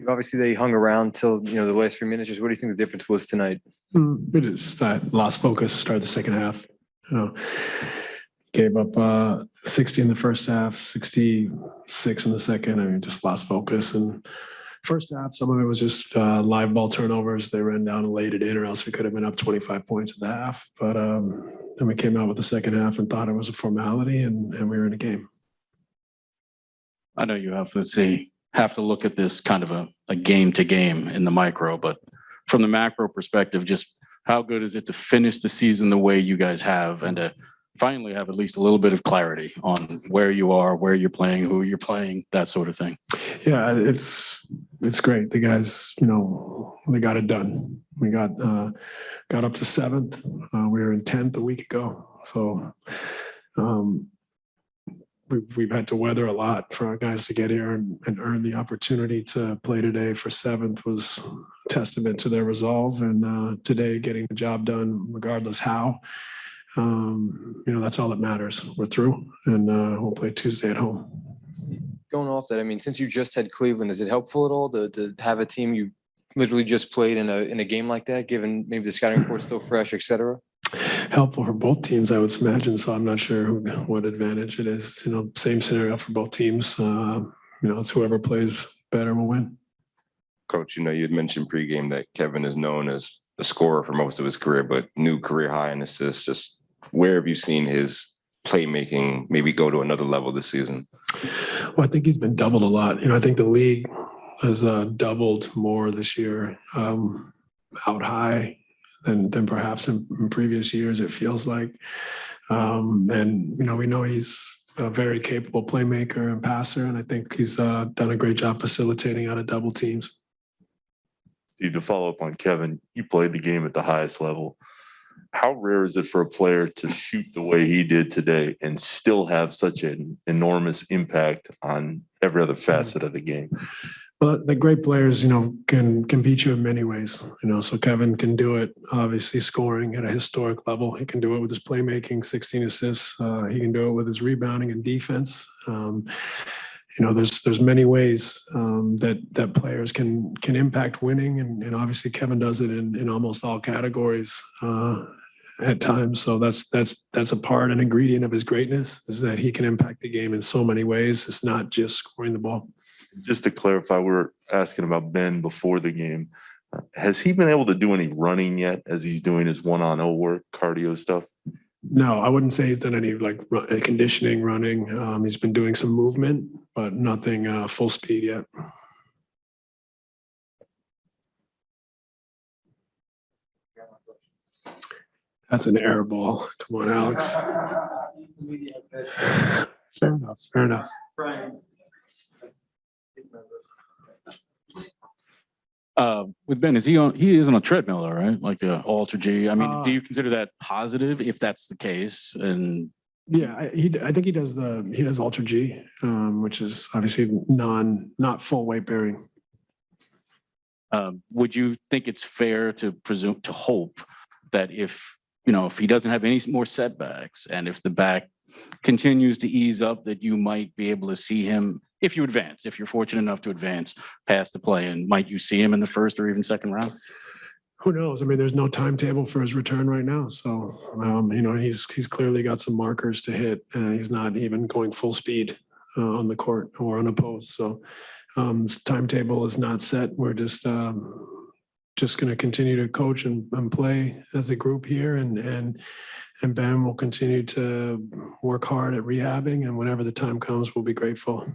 Obviously, they hung around till the last few minutes. Just what do you think the difference was tonight? It is lost focus. Started the second half. Gave up 60 in the first half, 66 in the second. I mean, just lost focus. And first half, some of it was just live ball turnovers. They ran down and laid it in, or else we could have been up 25 points at the half. But then we came out with the second half and thought it was a formality, and we were in a game. I know you have to look at this kind of a game to game in the micro, but from the macro perspective, just how good is it to finish the season the way you guys have and to finally have at least a little bit of clarity on where you are, where you're playing, who you're playing, that sort of thing? Yeah, it's great. The guys, they got it done. We got up to 7th. We were in 10th a week ago. So we've had to weather a lot for our guys to get here and earn the opportunity to play today for 7th was a testament to their resolve. And today, getting the job done, regardless how, that's all that matters. We're through, and we'll play Tuesday at home. Going off that, I mean, since you just had Cleveland, is it helpful at all to have a team you literally just played in a game like that, given maybe the scouting report's still fresh, et cetera? Helpful for both teams, I would imagine. So I'm not sure what advantage it is. It's, same scenario for both teams. It's whoever plays better will win. Coach, you had mentioned pregame that Kevin is known as a scorer for most of his career, but new career high in assists. Just where have you seen his playmaking maybe go to another level this season? Well, I think he's been doubled a lot. I think the league has doubled more this year, out high than perhaps in previous years, it feels like. And we know he's a very capable playmaker and passer, and I think he's done a great job facilitating out of double teams. Steve, to follow up on Kevin, you played the game at the highest level. How rare is it for a player to shoot the way he did today and still have such an enormous impact on every other facet of the game? Well, the great players, can beat you in many ways. So Kevin can do it, obviously scoring at a historic level. He can do it with his playmaking, 16 assists. He can do it with his rebounding and defense. There's many ways that players can impact winning, and obviously Kevin does it in almost all categories at times. So that's a part, an ingredient of his greatness, is that he can impact the game in so many ways. It's not just scoring the ball. Just to clarify, we were asking about Ben before the game. Has he been able to do any running yet as he's doing his 1-on-0 work, cardio stuff? No, I wouldn't say he's done any conditioning, running. He's been doing some movement, but nothing full speed yet. That's an air ball. Come on, Alex. Fair enough. With Ben, he is on a treadmill, all right? Like a Alter G. I mean, do you consider that positive if that's the case? And yeah, I think he does Alter G, which is obviously not full weight bearing. Would you think it's fair to hope that if he doesn't have any more setbacks and if the back continues to ease up, that you might be able to see him if you're fortunate enough to advance past the play, and might you see him in the first or even second round? Who knows? I mean, there's no timetable for his return right now. So, he's clearly got some markers to hit. He's not even going full speed on the court or unopposed. So timetable is not set. We're just going to continue to coach and play as a group here. And Ben will continue to work hard at rehabbing. And whenever the time comes, we'll be grateful.